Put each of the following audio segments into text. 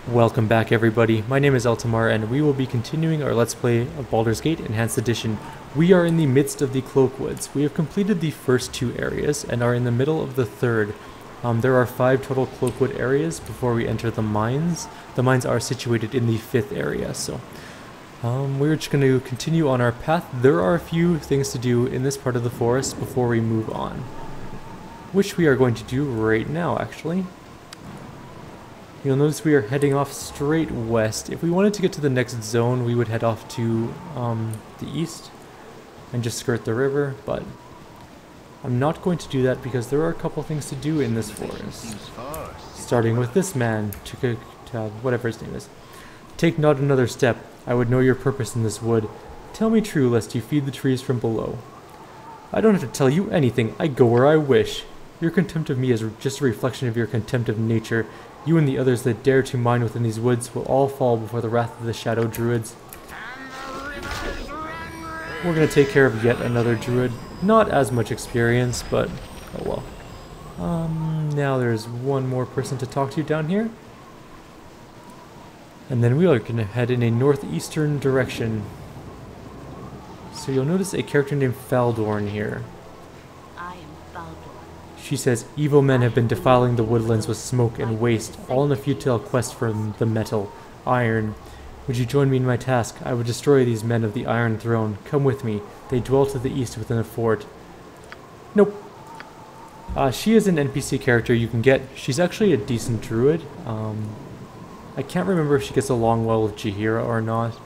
Welcome back everybody, my name is Altamar and we will be continuing our Let's Play of Baldur's Gate Enhanced Edition. We are in the midst of the Cloakwoods. We have completed the first two areas and are in the middle of the third. There are 5 total Cloakwood areas before we enter the mines. The mines are situated in the 5th area, so we're just going to continue on our path. There are a few things to do in this part of the forest before we move on, which we are going to do right now actually. You'll notice we are heading off straight west. If we wanted to get to the next zone, we would head off to the east and just skirt the river, but I'm not going to do that because there are a couple things to do in this forest. Starting with this man, whatever his name is. Take not another step. I would know your purpose in this wood. Tell me true, lest you feed the trees from below. I don't have to tell you anything. I go where I wish. Your contempt of me is just a reflection of your contempt of nature. You and the others that dare to mine within these woods will all fall before the wrath of the shadow druids. We're going to take care of yet another druid. Not as much experience, but oh well. Now there's one more person to talk to down here. And then we are going to head in a northeastern direction. So you'll notice a character named Faldorn here. She says, evil men have been defiling the woodlands with smoke and waste, all in a futile quest for the metal, iron. Would you join me in my task? I would destroy these men of the Iron Throne. Come with me. They dwell to the east within a fort. Nope. She is an NPC character you can get. She's actually a decent druid. I can't remember if she gets along well with Jaheira or not.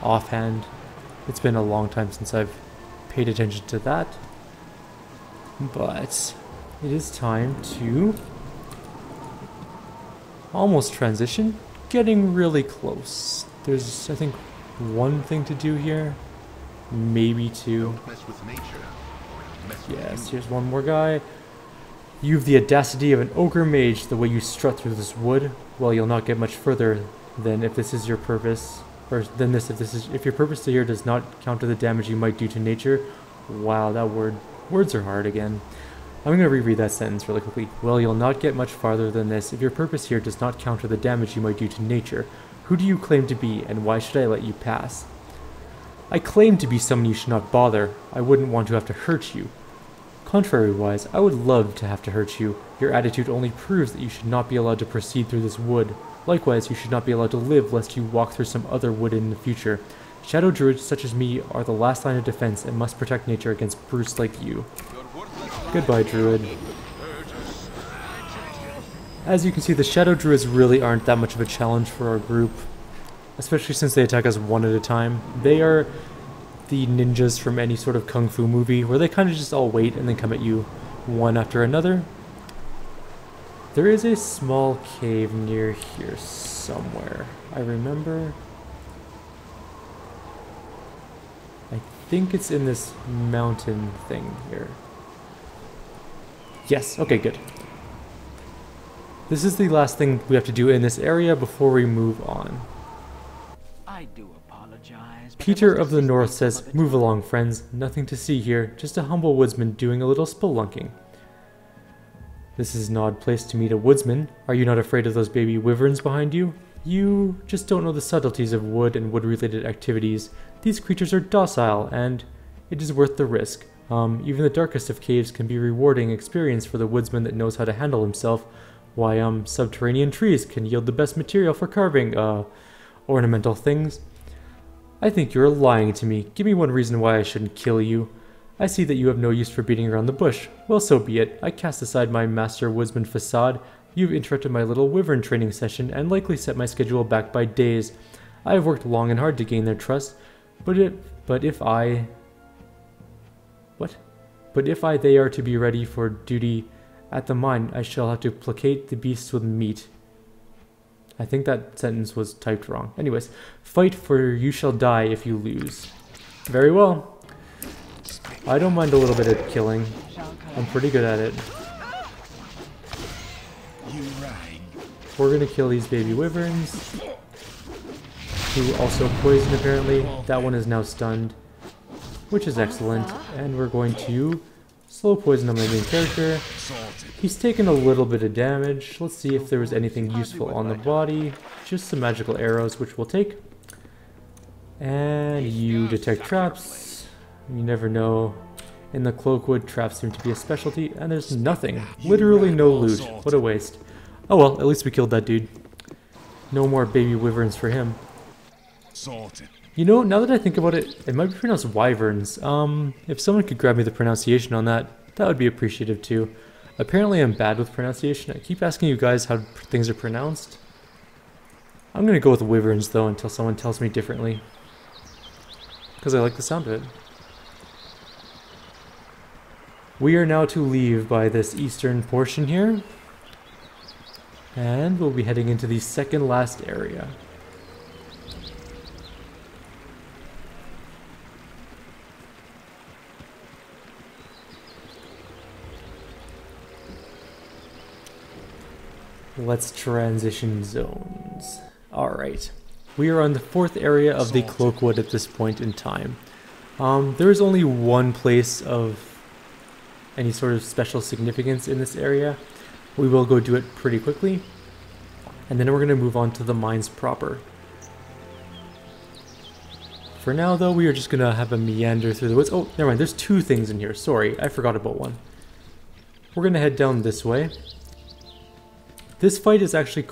Offhand. It's been a long time since I've paid attention to that. But it is time to almost transition, getting really close. There's, I think, one thing to do here, maybe two. Yes, here's one more guy. You've the audacity of an ogre mage the way you strut through this wood. Well, you'll not get much further than if this is your purpose, or than this if your purpose to here does not counter the damage you might do to nature. Wow, that words are hard again. I'm going to reread that sentence really quickly. Well, you'll not get much farther than this if your purpose here does not counter the damage you might do to nature. Who do you claim to be, and why should I let you pass? I claim to be someone you should not bother. I wouldn't want to have to hurt you. Contrary-wise, I would love to have to hurt you. Your attitude only proves that you should not be allowed to proceed through this wood. Likewise, you should not be allowed to live lest you walk through some other wood in the future. Shadow druids such as me are the last line of defense and must protect nature against brutes like you. Goodbye, druid. As you can see, the shadow druids really aren't that much of a challenge for our group, especially since they attack us one at a time. They are the ninjas from any sort of kung fu movie where they kind of just all wait and then come at you one after another. There is a small cave near here somewhere. I remember. I think it's in this mountain thing here. Yes, okay, good. This is the last thing we have to do in this area before we move on. I do apologize. Peter of the North says, move along, friends. Nothing to see here, just a humble woodsman doing a little spelunking. This is an odd place to meet a woodsman. Are you not afraid of those baby wyverns behind you? You just don't know the subtleties of wood and wood-related activities. These creatures are docile, and it is worth the risk. Even the darkest of caves can be a rewarding experience for the woodsman that knows how to handle himself. Why, subterranean trees can yield the best material for carving, ornamental things. I think you're lying to me. Give me one reason why I shouldn't kill you. I see that you have no use for beating around the bush. Well, so be it. I cast aside my master woodsman facade. You've interrupted my little wyvern training session and likely set my schedule back by days. I have worked long and hard to gain their trust, but if they are to be ready for duty at the mine, I shall have to placate the beasts with meat. I think that sentence was typed wrong. Anyways, fight for you shall die if you lose. Very well. I don't mind a little bit of killing. I'm pretty good at it. We're gonna kill these baby wyverns, who also poison apparently. That one is now stunned, which is excellent. And we're going to Slow poison on my main character. He's taken a little bit of damage. Let's see if there was anything useful on the body. Just some magical arrows, which we'll take. And you detect traps. You never know. In the Cloakwood, traps seem to be a specialty, and there's nothing. Literally no loot. What a waste. Oh well, at least we killed that dude. No more baby wyverns for him. You know, now that I think about it, it might be pronounced wyverns. If someone could grab me the pronunciation on that, that would be appreciative too. Apparently I'm bad with pronunciation. I keep asking you guys how things are pronounced. I'm gonna go with wyverns though until someone tells me differently. Because I like the sound of it. We are now to leave by this eastern portion here. And we'll be heading into the second last area. Let's transition zones. Alright. We are on the fourth area of the Cloakwood at this point in time. There is only one place of any sort of special significance in this area. We will go do it pretty quickly. And then we're going to move on to the mines proper. For now though, we are just going to have a meander through the woods. Oh, never mind. There's two things in here. Sorry, I forgot about one. We're going to head down this way. This fight is actually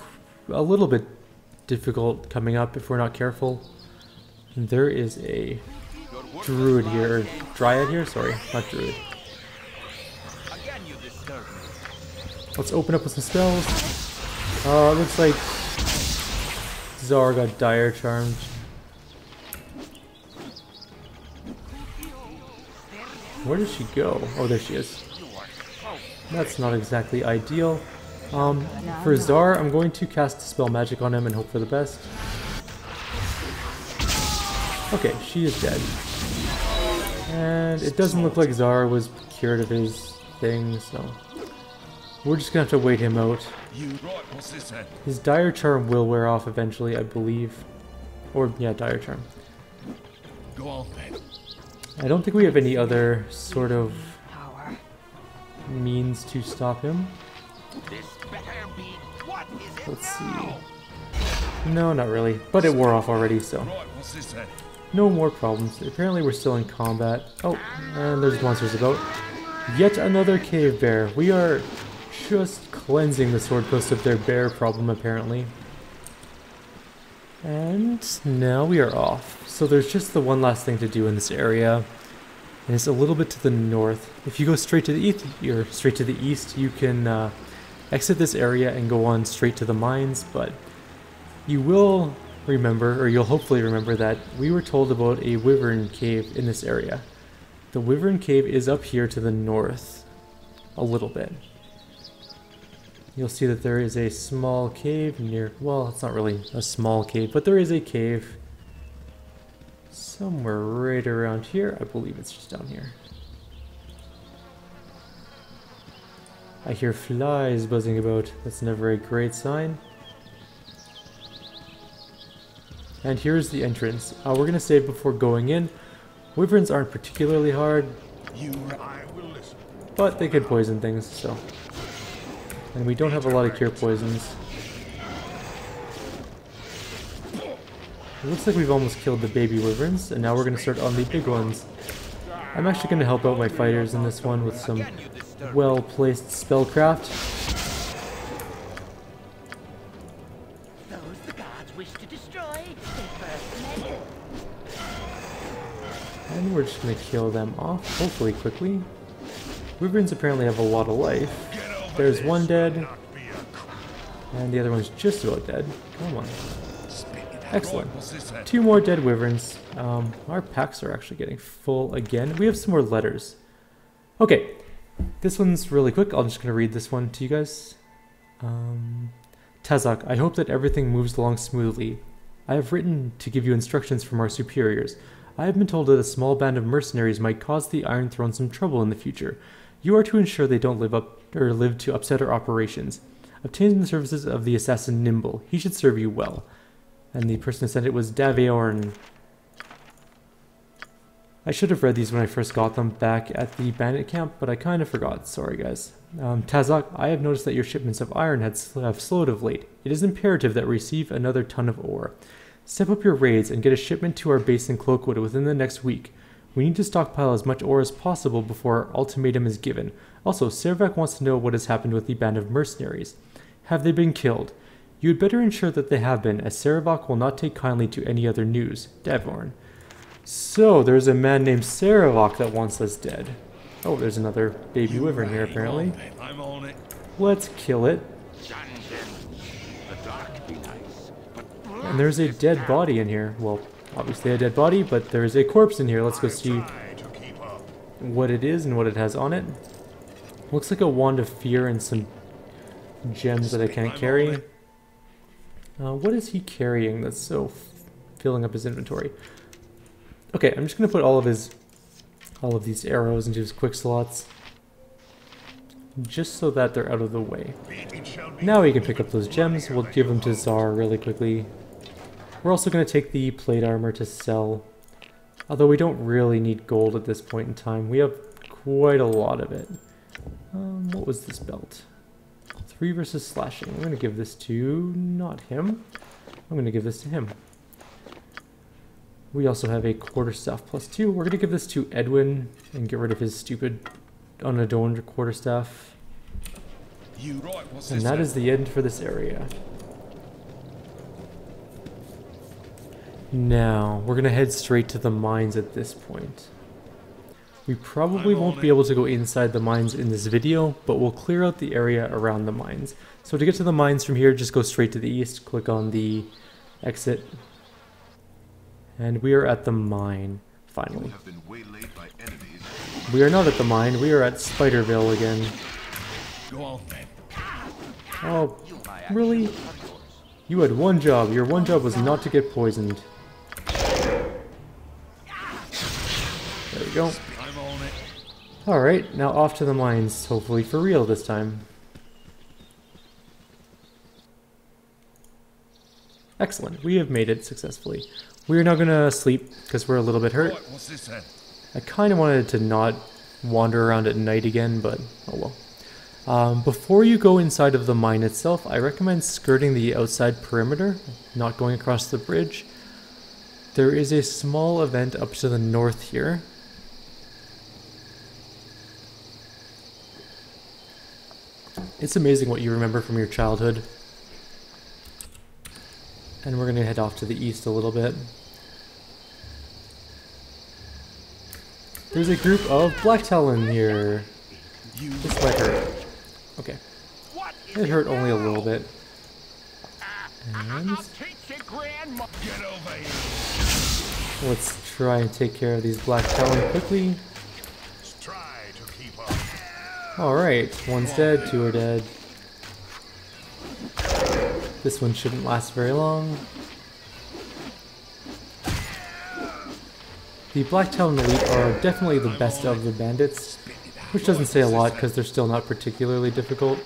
a little bit difficult coming up if we're not careful. There is a druid here, or dryad here, sorry, not druid. Let's open up with some spells. It looks like Tsar got dire charmed. Where did she go? Oh, there she is. That's not exactly ideal. For Tsar, I'm going to cast Dispel Magic on him and hope for the best. Okay, she is dead. And it doesn't look like Tsar was cured of his thing, so we're just gonna have to wait him out. His Dire Charm will wear off eventually, I believe. Or, yeah, Dire Charm. I don't think we have any other sort of means to stop him. Let's see. No, not really. But it wore off already, so no more problems. Apparently we're still in combat. Oh, and there's monsters about. Yet another cave bear. We are just cleansing the sword coast of their bear problem, apparently. And now we are off. So there's just the one last thing to do in this area. And it's a little bit to the north. If you go straight to the east, you can exit this area and go on straight to the mines, but you will remember, or you'll hopefully remember, that we were told about a Wyvern cave in this area. The Wyvern cave is up here to the north, a little bit. You'll see that there is a small cave near, well, it's not really a small cave, but there is a cave somewhere right around here. I believe it's just down here. I hear flies buzzing about. That's never a great sign. And here's the entrance. We're going to save before going in. Wyverns aren't particularly hard, but they could poison things, so. And we don't have a lot of cure poisons. It looks like we've almost killed the baby wyverns, and now we're going to start on the big ones. I'm actually going to help out my fighters in this one with some well-placed spellcraft. Those the gods wish to destroy, they first meddle. And we're just going to kill them off, hopefully quickly. Wyverns apparently have a lot of life. There's one dead, and the other one's just about dead. Come on. Excellent. Two more dead wyverns. Our packs are actually getting full again. We have some more letters. Okay, this one's really quick. I'm just going to read this one to you guys. Tazak, I hope that everything moves along smoothly. I have written to give you instructions from our superiors. I have been told that a small band of mercenaries might cause the Iron Throne some trouble in the future. You are to ensure they don't live to upset our operations. Obtain the services of the assassin Nimble. He should serve you well. And the person who sent it was Daveorn. I should have read these when I first got them back at the bandit camp, but I kind of forgot. Sorry, guys. Tazak, I have noticed that your shipments of iron have slowed of late. It is imperative that we receive another ton of ore. Step up your raids and get a shipment to our base in Cloakwood within the next week. We need to stockpile as much ore as possible before our ultimatum is given. Also, Servac wants to know what has happened with the band of mercenaries. Have they been killed? You had better ensure that they have been, as Servac will not take kindly to any other news. Davorn. So, there's a man named Servac that wants us dead. Oh, there's another baby wyvern here, apparently. I'm on it. Let's kill it. And there's a dead body in here. Well, obviously a dead body, but there's a corpse in here. Let's go see what it is and what it has on it. Looks like a wand of fear and some gems that I can't carry. What is he carrying that's so filling up his inventory? Okay, I'm just gonna put all of these arrows into his quick slots, just so that they're out of the way. Now he can pick up those gems. We'll give them to Tsar really quickly. We're also gonna take the plate armor to sell, although we don't really need gold at this point in time. We have quite a lot of it. What was this belt? 3 versus slashing. I'm gonna give this to not him. I'm gonna give this to him. We also have a quarterstaff +2. We're going to give this to Edwin and get rid of his stupid unadorned quarterstaff. And that is the end for this area. Now, we're going to head straight to the mines at this point. We probably won't be able to go inside the mines in this video, but we'll clear out the area around the mines. So to get to the mines from here, just go straight to the east, click on the exit. And we are at the mine, finally. We are not at the mine, we are at Spiderville again. Oh, really? You had one job. Your one job was not to get poisoned. There we go. Alright, now off to the mines, hopefully for real this time. Excellent, we have made it successfully. We are now gonna sleep because we're a little bit hurt. I kind of wanted to not wander around at night again, but oh well. Before you go inside of the mine itself, I recommend skirting the outside perimeter, not going across the bridge. There is a small event up to the north here. It's amazing what you remember from your childhood. And we're going to head off to the east a little bit. There's a group of Black Talon here. This might hurt. Okay. It hurt only a little bit. And let's try and take care of these Black Talon quickly. Alright, one's dead, 2 are dead. This one shouldn't last very long. The Black Talon Elite are definitely the best of the bandits, which doesn't say a lot because they're still not particularly difficult.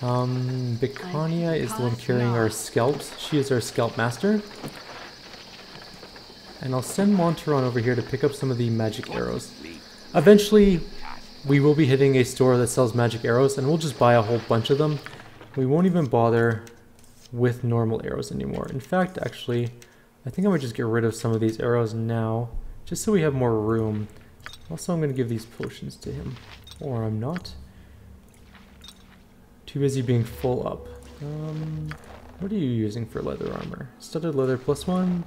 Bicania is the one carrying our scalps. She is our scalp master. And I'll send Monteron over here to pick up some of the magic arrows. Eventually, we will be hitting a store that sells magic arrows, and we'll just buy a whole bunch of them. We won't even bother with normal arrows anymore. In fact, actually, I think I might just get rid of some of these arrows now, just so we have more room. Also, I'm going to give these potions to him. Or I'm not. Too busy being full up. What are you using for leather armor? Studded leather +1.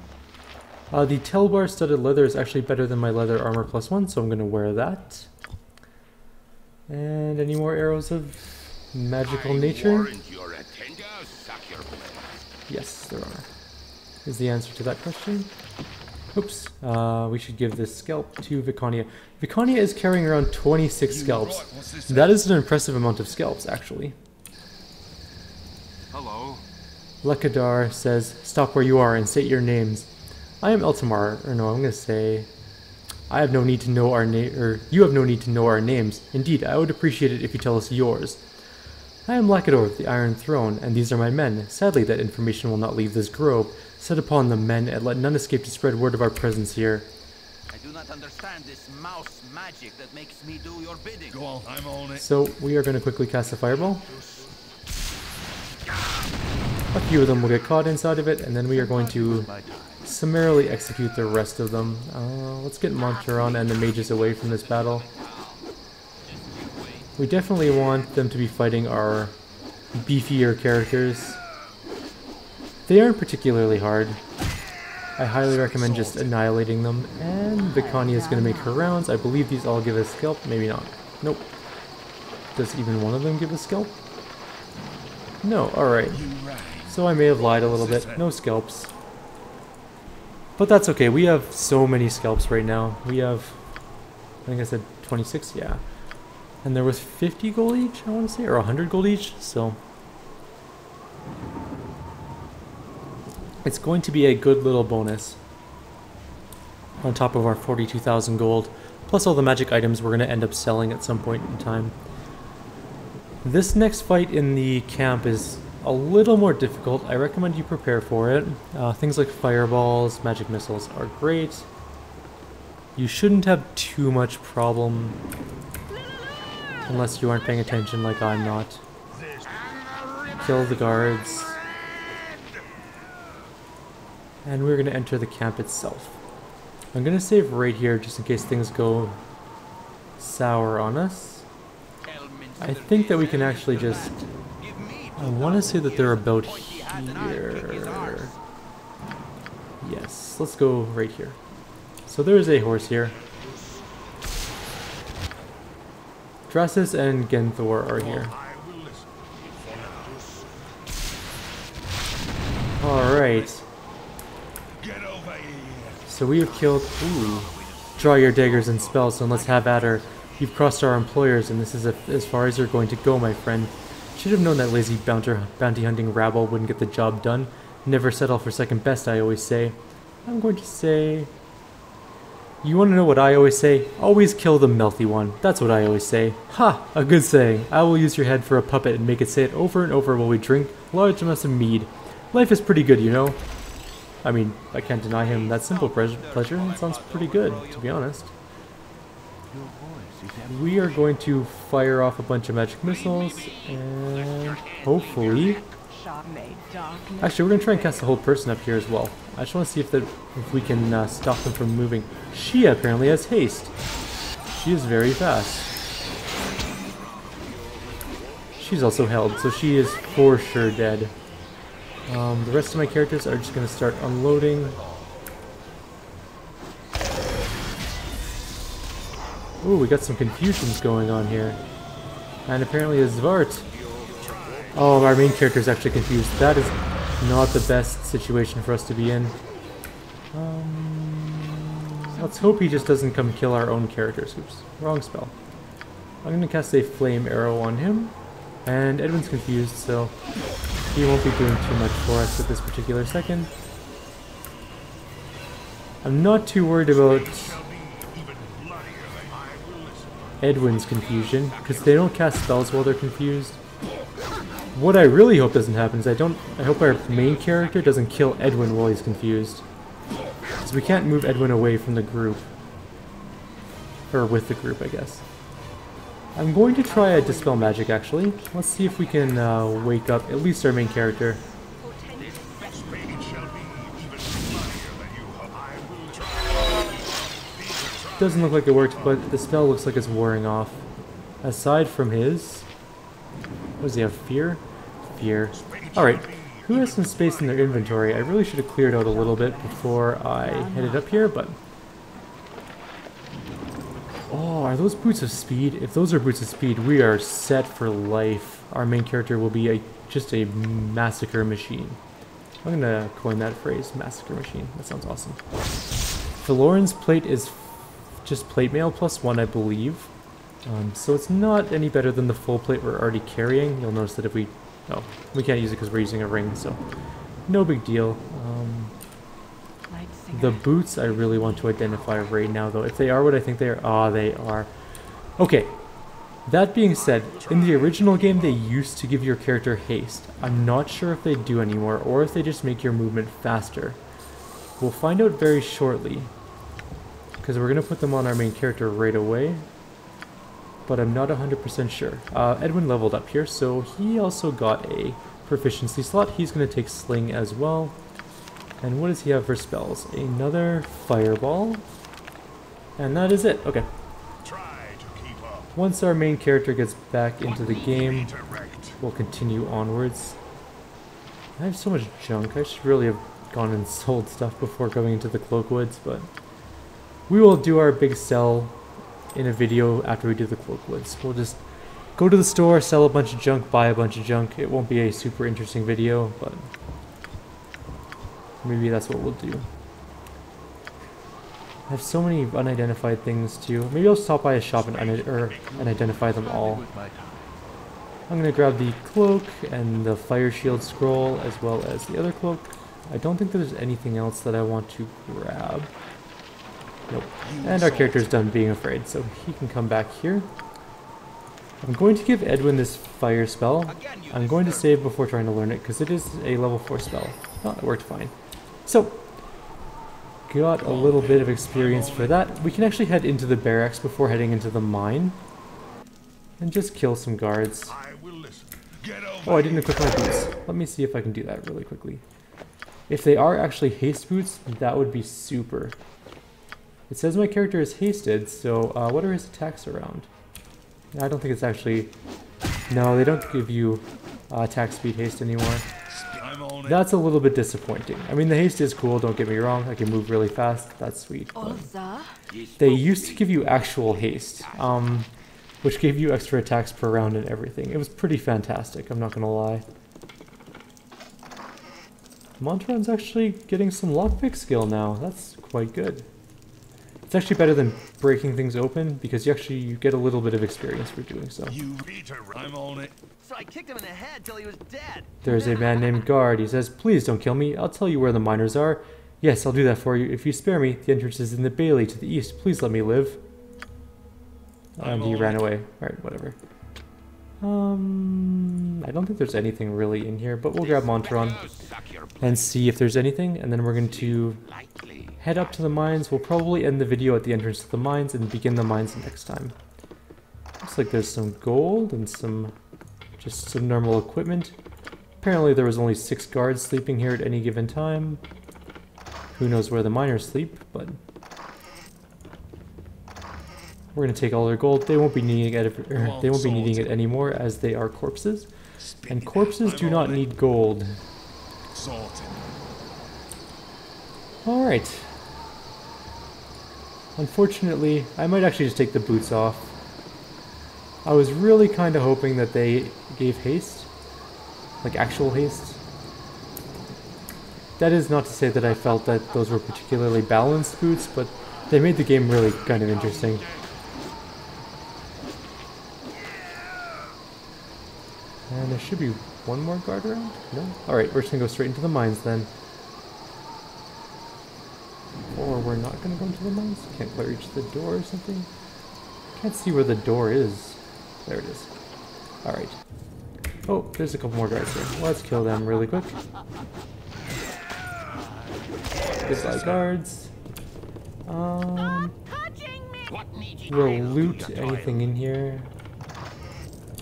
The Telbar studded leather is actually better than my leather armor +1, so I'm going to wear that. And any more arrows of magical nature? Yes, there are. Is the answer to that question? Oops. We should give this scalp to Vicania. Vicania is carrying around 26 scalps. That is an impressive amount of scalps, actually. Hello. Lekadar says, "Stop where you are and state your names." I am Eltamar, or no, I'm going to say, I have no need to know our or you have no need to know our names. Indeed, I would appreciate it if you tell us yours. I am Lakador of the Iron Throne, and these are my men. Sadly, that information will not leave this grove. Set upon them, men, and let none escape to spread word of our presence here. I do not not understand this mouse magic that makes me do your bidding. Go on, I'm on it. So we are going to quickly cast a fireball. A few of them will get caught inside of it, and then we are going to summarily execute the rest of them. Let's get Monturon and the mages away from this battle. We definitely want them to be fighting our beefier characters. They aren't particularly hard. I highly recommend just annihilating them. And Vikania is going to make her rounds. I believe these all give a scalp. Maybe not. Nope. Does even one of them give a scalp? No, alright. So I may have lied a little bit. No scalps. But that's okay. We have so many scalps right now. We have, I think I said 26? Yeah. And there was 50 gold each, I want to say, or 100 gold each, so it's going to be a good little bonus on top of our 42,000 gold, plus all the magic items we're going to end up selling at some point in time. This next fight in the camp is a little more difficult. I recommend you prepare for it. Things like fireballs, magic missiles are great. You shouldn't have too much problem unless you aren't paying attention like I'm not. Kill the guards. And we're going to enter the camp itself. I'm going to save right here just in case things go sour on us. I think that we can actually just... I want to say that they're about here. Yes, let's go right here. So there is a horse here. Drasus and Genthor are here. Alright. So we have killed... Ooh. Draw your daggers and spells, and let's have at her. You've crossed our employers, and this is as far as you're going to go, my friend. Should have known that lazy bounty hunting rabble wouldn't get the job done. Never settle for second best, I always say. I'm going to say... You want to know what I always say? Always kill the melty one. That's what I always say. Ha! A good saying. I will use your head for a puppet and make it say it over and over while we drink large amounts of mead. Life is pretty good, you know. I mean, I can't deny him that simple pleasure. It sounds pretty good, to be honest. We are going to fire off a bunch of magic missiles, and hopefully... Actually, we're going to try and cast the whole person up here as well. I just want to see if we can stop them from moving. She apparently has haste. She is very fast. She's also held, so she is for sure dead. The rest of my characters are just going to start unloading. Ooh, we got some confusions going on here. And apparently a Zvart. Oh, our main character is actually confused. That is not the best situation for us to be in. Let's hope he just doesn't come kill our own characters. Oops, wrong spell. I'm going to cast a flame arrow on him. And Edwin's confused, so he won't be doing too much for us at this particular second. I'm not too worried about Edwin's confusion, because they don't cast spells while they're confused. What I really hope doesn't happen is I hope our main character doesn't kill Edwin while he's confused. Because we can't move Edwin away from the group. Or with the group, I guess. I'm going to try a Dispel Magic, actually. Let's see if we can wake up at least our main character. Doesn't look like it worked, but the spell looks like it's wearing off. Aside from his... What does he have? Fear? Fear. Alright. Who has some space in their inventory? I really should have cleared out a little bit before I headed up here, but... Oh, are those boots of speed? If those are boots of speed, we are set for life. Our main character will be just a massacre machine. I'm gonna coin that phrase, massacre machine. That sounds awesome. Valoran's plate is just plate mail +1, I believe. So it's not any better than the full plate we're already carrying. You'll notice that if we... Oh, we can't use it because we're using a ring, so... No big deal. The boots I really want to identify right now, though. If they are what I think they are... Ah, they are. Okay. That being said, in the original game they used to give your character haste. I'm not sure if they do anymore, or if they just make your movement faster. We'll find out very shortly. because we're going to put them on our main character right away. But I'm not 100% sure. Edwin leveled up here, so he also got a proficiency slot. He's going to take Sling as well. And what does he have for spells? Another Fireball. And that is it. Okay. Once our main character gets back into the game, we'll continue onwards. I have so much junk. I should really have gone and sold stuff before going into the Cloakwoods, but we will do our big sell in a video after we do the Cloakwoods. We'll just go to the store, sell a bunch of junk, buy a bunch of junk. It won't be a super interesting video, but maybe that's what we'll do. I have so many unidentified things too. Maybe I'll stop by a shop and identify them all. I'm gonna grab the cloak and the fire shield scroll as well as the other cloak. I don't think there's anything else that I want to grab. Nope. And our character's done being afraid, so he can come back here. I'm going to give Edwin this fire spell. I'm going to save before trying to learn it because it is a level 4 spell. Oh, it worked fine. So, got a little bit of experience for that. We can actually head into the barracks before heading into the mine. And just kill some guards. Oh, I didn't equip my boots. Let me see if I can do that really quickly. If they are actually haste boots, that would be super. It says my character is hasted, so what are his attacks around? I don't think it's actually... No, they don't give you attack speed haste anymore. That's a little bit disappointing. I mean, the haste is cool, don't get me wrong. I can move really fast, that's sweet. They used to give you actual haste, which gave you extra attacks per round and everything. It was pretty fantastic, I'm not gonna lie. Montron's actually getting some lockpick skill now. That's quite good. It's actually better than breaking things open because you get a little bit of experience for doing so. I'm on it. So I kicked him in the head till he was dead. There's a man named Guard. He says, "Please don't kill me. I'll tell you where the miners are." "Yes, I'll do that for you. If you spare me, the entrance is in the bailey to the east. Please let me live." And he ran away. Alright, whatever. I don't think there's anything really in here, but we'll grab Montron and see if there's anything, and then we're going to head up to the mines. We'll probably end the video at the entrance to the mines and begin the mines next time. Looks like there's some gold and just some normal equipment. Apparently there was only 6 guards sleeping here at any given time. Who knows where the miners sleep, but we're going to take all their gold. They won't be needing it anymore as they are corpses. And corpses do not need gold. Alright. Unfortunately, I might actually just take the boots off. I was really kind of hoping that they gave haste. Like actual haste. That is not to say that I felt that those were particularly balanced boots, but they made the game really kind of interesting. And there should be one more guard around? No? Alright, we're just gonna go straight into the mines then. Or we're not gonna go into the mines? Can't quite reach the door or something? Can't see where the door is. There it is. Alright. Oh, there's a couple more guards here. Let's kill them really quick. Goodbye, guards. We'll loot anything in here.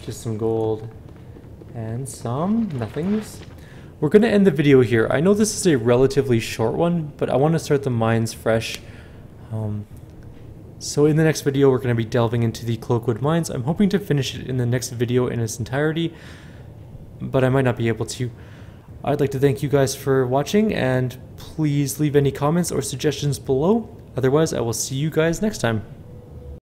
Just some gold. And some nothings. We're going to end the video here. I know this is a relatively short one, but I want to start the mines fresh. So in the next video, we're going to be delving into the Cloakwood Mines. I'm hoping to finish it in the next video in its entirety, but I might not be able to. I'd like to thank you guys for watching, and please leave any comments or suggestions below. Otherwise, I will see you guys next time.